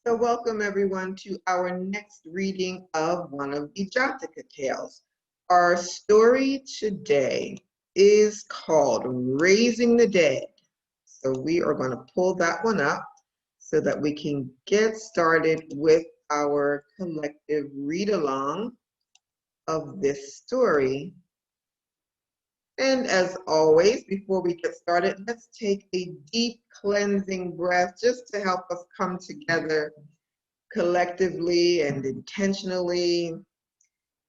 So welcome everyone to our next reading of one of the Jataka Tales. Our story today is called Raising the Dead. So we are going to pull that one up so that we can get started with our collective read along of this story. And as always, before we get started, let's take a deep cleansing breath just to help us come together collectively and intentionally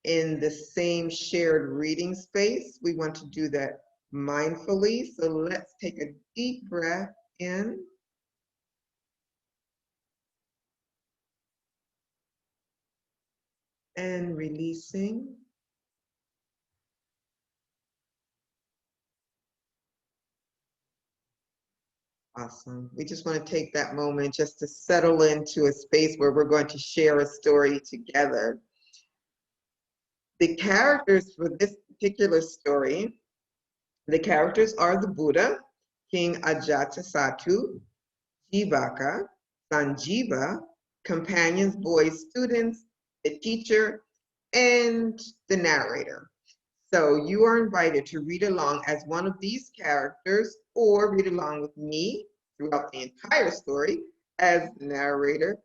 in the same shared reading space. We want to do that mindfully. So let's take a deep breath in and releasing. Awesome. We just want to take that moment just to settle into a space where we're going to share a story together. The characters for this particular story, the characters are the Buddha, King Ajatasattu, Jivaka, Sanjiva, companions, boys, students, the teacher, and the narrator. So you are invited to read along as one of these characters or read along with me throughout the entire story as the narrator.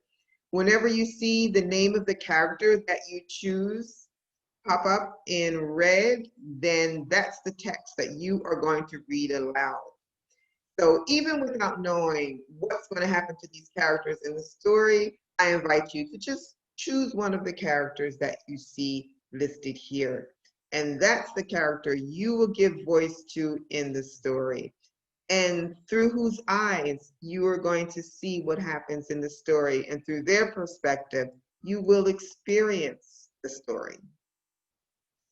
Whenever you see the name of the character that you choose pop up in red, then that's the text that you are going to read aloud. So even without knowing what's going to happen to these characters in the story, I invite you to just choose one of the characters that you see listed here. And that's the character you will give voice to in the story, and through whose eyes you are going to see what happens in the story. And through their perspective, you will experience the story.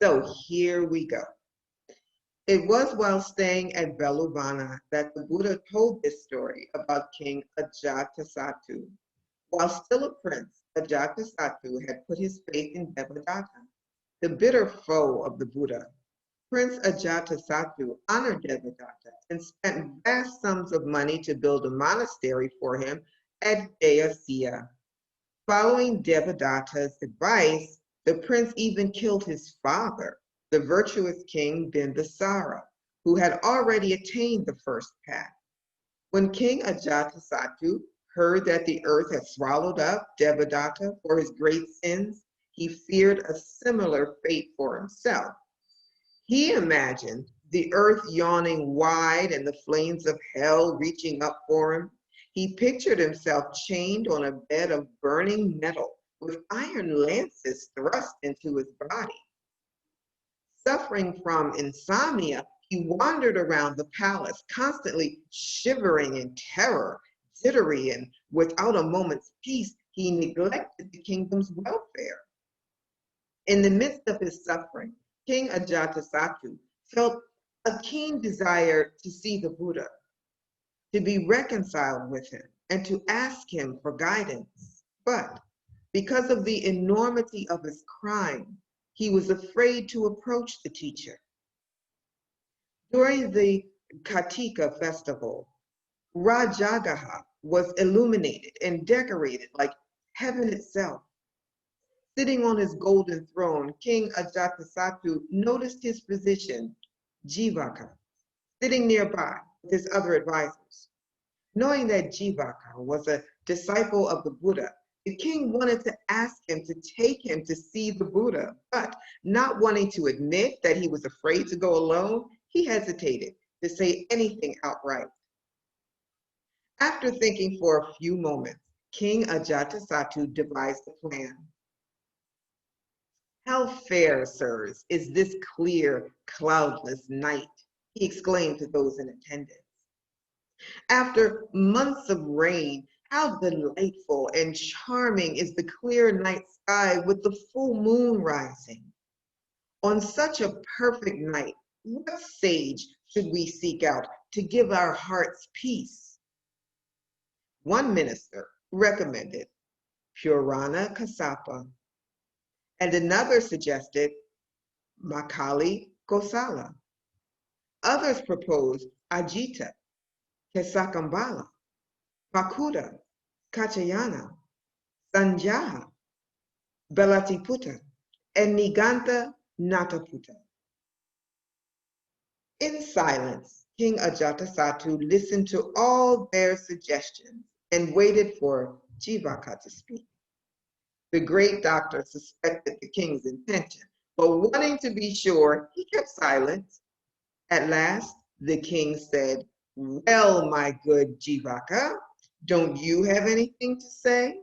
So here we go. It was while staying at Veluvana that the Buddha told this story about King Ajatasattu. While still a prince, Ajatasattu had put his faith in Devadatta, the bitter foe of the Buddha. Prince Ajatasattu honored Devadatta and spent vast sums of money to build a monastery for him at Jayasiya. Following Devadatta's advice, the prince even killed his father, the virtuous king Bimbisara, who had already attained the first path. When King Ajatasattu heard that the earth had swallowed up Devadatta for his great sins, he feared a similar fate for himself. He imagined the earth yawning wide and the flames of hell reaching up for him. He pictured himself chained on a bed of burning metal with iron lances thrust into his body. Suffering from insomnia, he wandered around the palace, constantly shivering in terror, jittery, and without a moment's peace. He neglected the kingdom's welfare. In the midst of his suffering, King Ajatasattu felt a keen desire to see the Buddha, to be reconciled with him, and to ask him for guidance. But because of the enormity of his crime, he was afraid to approach the teacher. During the Kartika festival, Rajagaha was illuminated and decorated like heaven itself. Sitting on his golden throne, King Ajatasattu noticed his physician, Jivaka, sitting nearby with his other advisors. Knowing that Jivaka was a disciple of the Buddha, the king wanted to ask him to take him to see the Buddha, but not wanting to admit that he was afraid to go alone, he hesitated to say anything outright. After thinking for a few moments, King Ajatasattu devised a plan. "How fair, sirs, is this clear, cloudless night," he exclaimed to those in attendance. "After months of rain, how delightful and charming is the clear night sky with the full moon rising. On such a perfect night, what sage should we seek out to give our hearts peace?" One minister recommended Purana Kassapa, and another suggested Makali Kosala. Others proposed Ajita, Kesakambala, Pakuda, Kachayana, Sanjaha, Belatiputa, and Niganta Nataputa. In silence, King Ajatasattu listened to all their suggestions and waited for Jivaka to speak. The great doctor suspected the king's intention, but wanting to be sure, he kept silent. At last, the king said, "Well, my good Jivaka, don't you have anything to say?"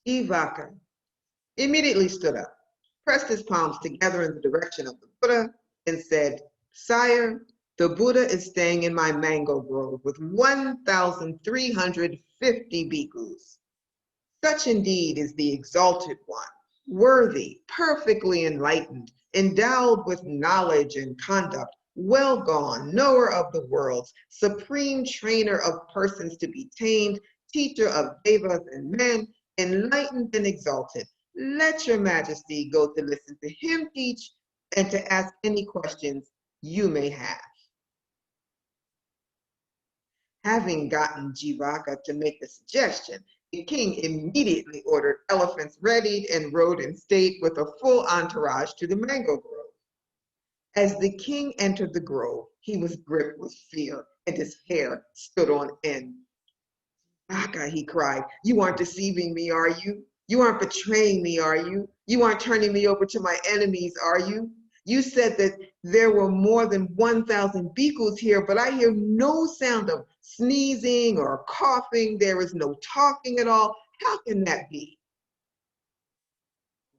Jivaka immediately stood up, pressed his palms together in the direction of the Buddha, and said, "Sire, the Buddha is staying in my mango grove with 1,350 bhikkhus. Such indeed is the exalted one, worthy, perfectly enlightened, endowed with knowledge and conduct, well gone, knower of the worlds, supreme trainer of persons to be tamed, teacher of devas and men, enlightened and exalted. Let your majesty go to listen to him teach and to ask any questions you may have." Having gotten Jivaka to make the suggestion, the king immediately ordered elephants readied and rode in state with a full entourage to the mango grove. As the king entered the grove, he was gripped with fear and his hair stood on end. "Jivaka," he cried, "you aren't deceiving me, are you? You aren't betraying me, are you? You aren't turning me over to my enemies, are you? You said that there were more than 1,000 bhikkhus here, but I hear no sound of sneezing or coughing. There is no talking at all. How can that be?"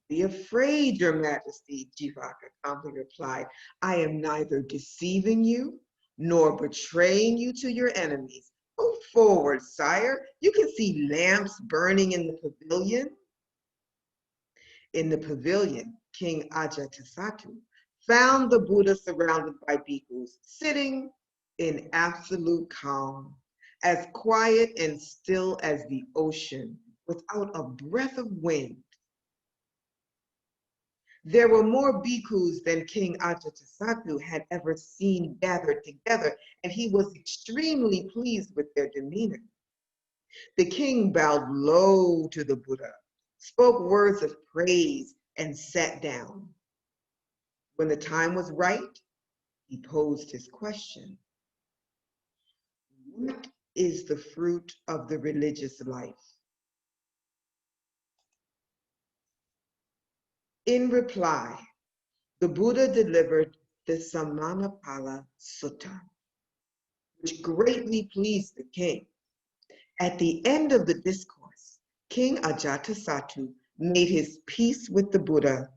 "Be afraid, your majesty," Jivaka calmly replied. "I am neither deceiving you nor betraying you to your enemies. Go forward, sire. You can see lamps burning in the pavilion." In the pavilion, King Ajatasattu found the Buddha surrounded by bhikkhus, sitting in absolute calm, as quiet and still as the ocean, without a breath of wind. There were more bhikkhus than King Ajatasattu had ever seen gathered together, and he was extremely pleased with their demeanor. The king bowed low to the Buddha, spoke words of praise, and sat down. When the time was right, he posed his question: "What is the fruit of the religious life?" In reply, the Buddha delivered the Samanapala Sutta, which greatly pleased the king. At the end of the discourse, King Ajatasattu made his peace with the Buddha,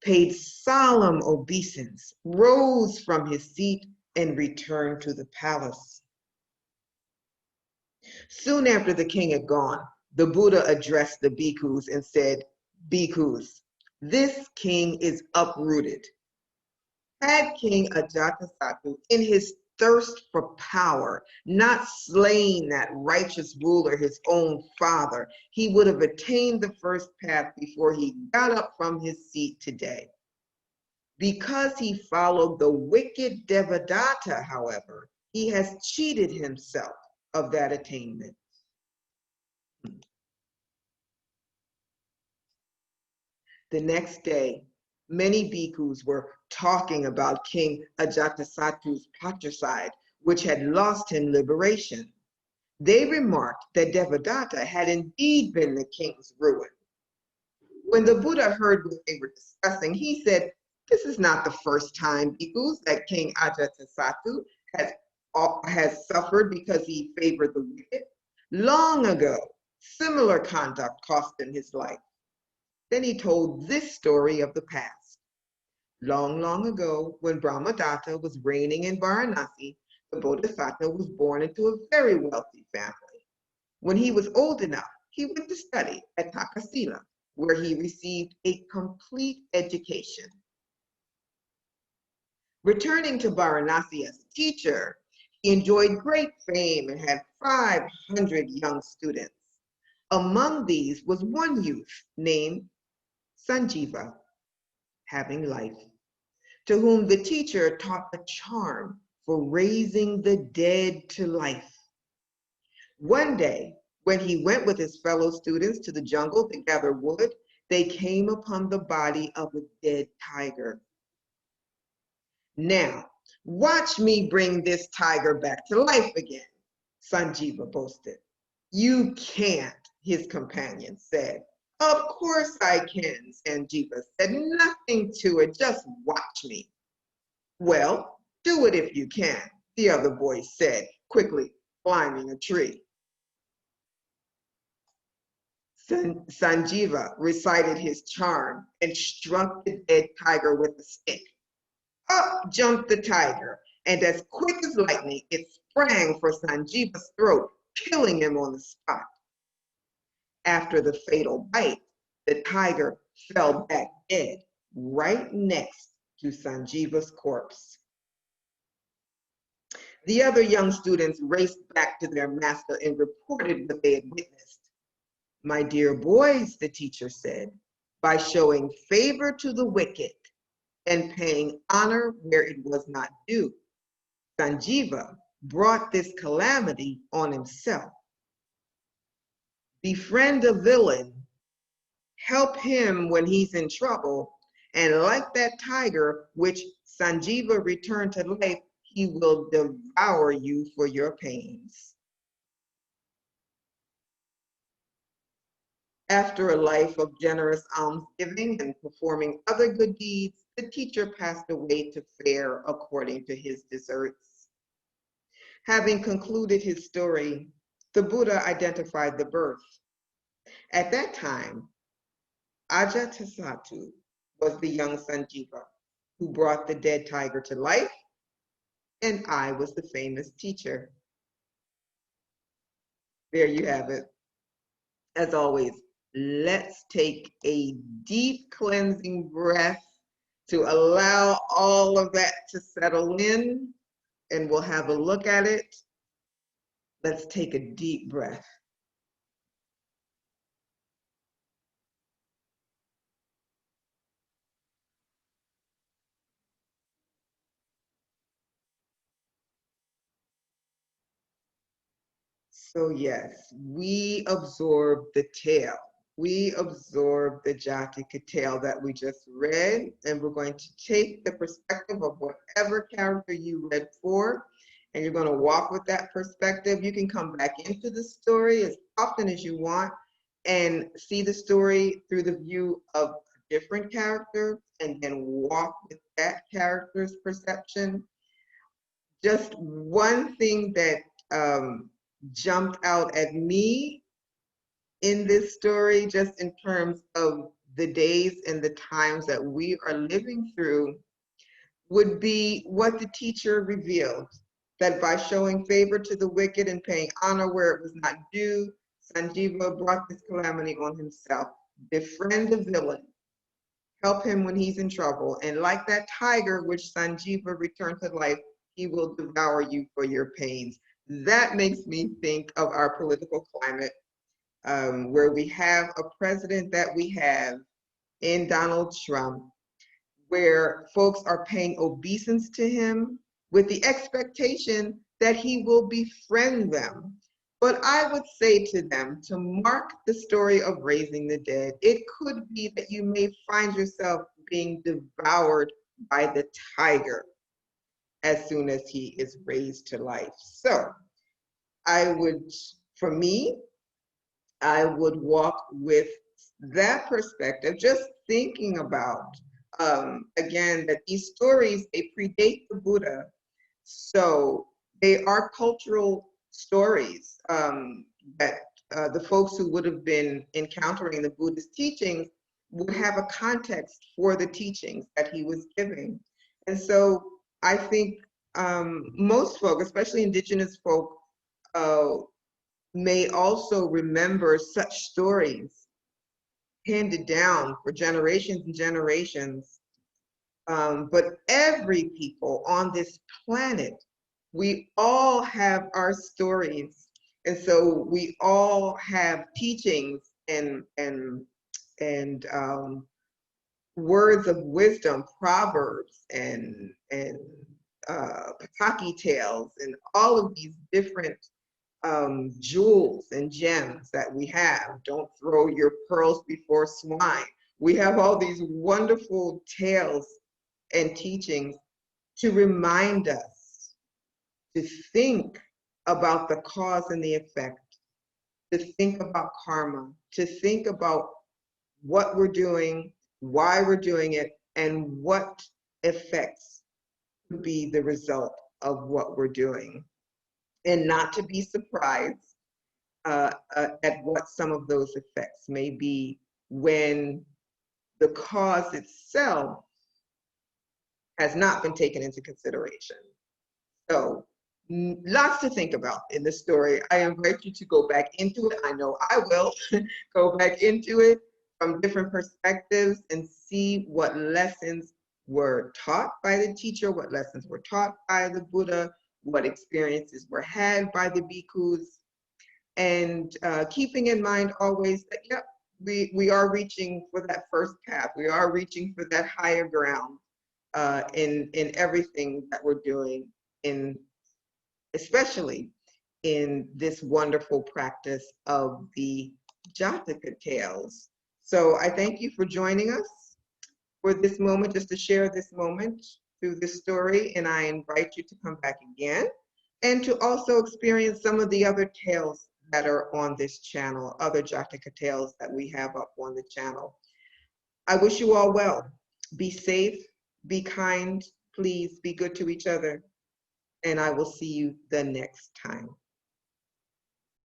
paid solemn obeisance, rose from his seat, and returned to the palace. Soon after the king had gone, the Buddha addressed the bhikkhus and said, "Bhikkhus, this king is uprooted. Had King Ajatasattu, in his thirst for power, not slain that righteous ruler, his own father, he would have attained the first path before he got up from his seat today. Because he followed the wicked Devadatta, however, he has cheated himself of that attainment." The next day, many bhikkhus were talking about King Ajatasattu's patricide, which had lost him liberation. They remarked that Devadatta had indeed been the king's ruin. When the Buddha heard what they were discussing, he said, "This is not the first time, bhikkhus, that King Ajatasattu has suffered because he favored the wicked. Long ago, similar conduct cost him his life." Then he told this story of the past. Long, long ago, when Brahmadatta was reigning in Varanasi, the Bodhisattva was born into a very wealthy family. When he was old enough, he went to study at Takasila, where he received a complete education. Returning to Varanasi as a teacher, he enjoyed great fame and had 500 young students. Among these was one youth named Sanjiva, having life, to whom the teacher taught a charm for raising the dead to life. One day, when he went with his fellow students to the jungle to gather wood, they came upon the body of a dead tiger. "Now, watch me bring this tiger back to life again," Sanjeeva boasted. "You can't," his companion said. "Of course I can," Sanjeeva said. "Nothing to it, just watch me." "Well, do it if you can," the other boy said, quickly climbing a tree. Sanjeeva recited his charm and struck the dead tiger with a stick. Up jumped the tiger, and as quick as lightning, it sprang for Sanjeeva's throat, killing him on the spot. After the fatal bite, the tiger fell back dead, right next to Sanjeeva's corpse. The other young students raced back to their master and reported what they had witnessed. "My dear boys," the teacher said, "by showing favor to the wicked and paying honor where it was not due, Sanjeeva brought this calamity on himself. Befriend a villain, help him when he's in trouble, and like that tiger which Sanjeeva returned to life, he will devour you for your pains." After a life of generous almsgiving and performing other good deeds, the teacher passed away to fare according to his deserts. Having concluded his story, the Buddha identified the birth. At that time, Ajatasattu was the young Sanjeeva who brought the dead tiger to life, and I was the famous teacher. There you have it. As always, let's take a deep cleansing breath to allow all of that to settle in, and we'll have a look at it. Let's take a deep breath. So yes, we absorb the tale. We absorb the Jataka tale that we just read, and we're going to take the perspective of whatever character you read for, and you're going to walk with that perspective. You can come back into the story as often as you want and see the story through the view of a different character, and then walk with that character's perception. Just one thing that jumped out at me in this story, just in terms of the days and the times that we are living through, would be what the teacher revealed, that by showing favor to the wicked and paying honor where it was not due, Sanjeeva brought this calamity on himself. Befriend the villain, help him when he's in trouble, and like that tiger which Sanjeeva returned to life, he will devour you for your pains. That makes me think of our political climate, where we have a president that we have in Donald Trump, where folks are paying obeisance to him with the expectation that he will befriend them. But I would say to them, to mark the story of raising the dead, it could be that you may find yourself being devoured by the tiger as soon as he is raised to life. So I would, for me, I would walk with that perspective, just thinking about, again, that these stories, they predate the Buddha. So they are cultural stories that the folks who would have been encountering the Buddha's teachings would have a context for the teachings that he was giving. And so I think most folk, especially indigenous folk, uh, may also remember such stories handed down for generations and generations. But every people on this planet, we all have our stories. And so we all have teachings and words of wisdom, proverbs and Pataki tales, and all of these different jewels and gems that we have. Don't throw your pearls before swine. We have all these wonderful tales and teachings to remind us to think about the cause and the effect, to think about karma, to think about what we're doing, why we're doing it, and what effects would be the result of what we're doing. And not to be surprised at what some of those effects may be when the cause itself has not been taken into consideration. So lots to think about in the story. I invite you to go back into it. I know I will go back into it from different perspectives and see what lessons were taught by the teacher, what lessons were taught by the Buddha, what experiences were had by the bhikkhus, and keeping in mind always that, yep, we are reaching for that first path. We are reaching for that higher ground in everything that we're doing, especially in this wonderful practice of the Jataka Tales. So I thank you for joining us for this moment, just to share this moment through this story, and I invite you to come back again and to also experience some of the other tales that are on this channel, other Jataka Tales that we have up on the channel. I wish you all well. Be safe, be kind, please be good to each other, and I will see you the next time.